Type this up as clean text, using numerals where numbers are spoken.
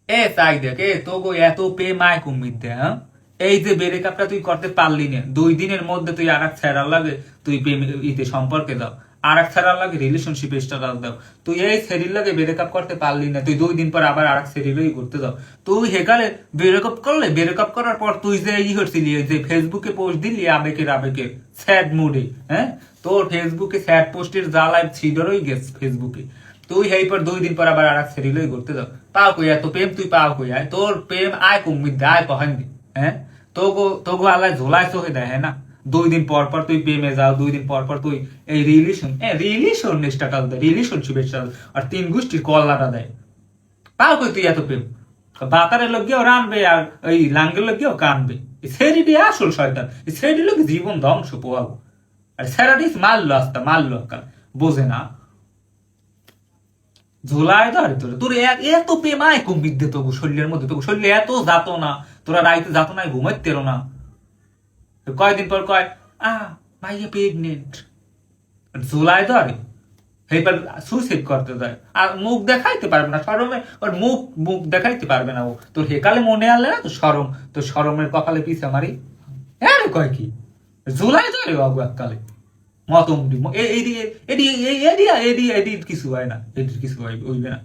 এ তাই দেখ এ তো গো এত পে মায় কুমির দে হ্যাঁ এই যে ব্রেকআপটা তুই করতে পারলি না 2 দিনের মধ্যে তুই আর এক ছেড়ার লাগে তুই ইতে সম্পর্কে দাও আর এক ছেড়ার লাগে রিলেশনশিপ স্ট্যাটাস দাও তুই এই ছেড়ির লাগে ব্রেকআপ করতে পারলি না তুই 2 দিন পর আবার আর এক ছেড়িলই ঘুরতে দাও তুই হেকালে ব্রেকআপ করলে ব্রেকআপ করার পর তুই যে করছিলি যে ফেসবুকে পোস্ট দিলি আবেগের আবেগের স্যাড মুডে হ্যাঁ তোর ফেসবুকে স্যাড পোস্টের জ্বালায় ছিডরই গেছে ফেসবুকে তুই হেই পর 2 দিন পর আবার আর এক ছেড়িলই ঘুরতে দাও পাও কই এত প্রেম তুই পাও কই আয় তোর প্রেম আয় কুমির দে আয় কহেন দি হ্যাঁ তোগো আল্লাহ ঝোলায় চোখে দেয় হ্যাঁ না 2 দিন পর পর তুই প্রেমে যাও 2 দিন পর পর তুই এই রিলেশন স্ট্যাটাস দেয় রিলেশনশিপ স্ট্যাটাস আর 3 গোষ্ঠীর কল্লাটা দেয় পাও কই তুই এত প্রেম বাতারের লোক গিয়েও রানবে আর ওই লাঙ্গের লোক গিয়েও কানবে সেরিডি আসল শয়তান সেরিডি লোক জীবন ধ্বংস পোয়াবো আর স্যারাডিস মারলো আস্তা মারলো কাল বোঝে না ঝোলায় ধরে তোর তোর এত প্রেমায় কম্বিক দে তবু শরীরের মধ্যে তবু শরীরে এত যাতো না তোরা রাইতে যাতো না ঘুমাইতে না কয়দিন পর কয় মাইয়া প্রেগনেন্ট ঝোলায় ধরে এইবার সুইসাইড করতে যায় আর মুখ দেখাইতে পারবে না শরমে ওর মুখ মুখ দেখাইতে পারবে না ও তোর হেকালে মনে আনলে না তো সরম তোর সরমের কপালে পিছে মারি হ্যাঁ কয় কি ঝোলায় ধরে বাবু এককালে মতম এডি এডি এডি এডি এডি কিছু হয় না এডির কিছু হইবে না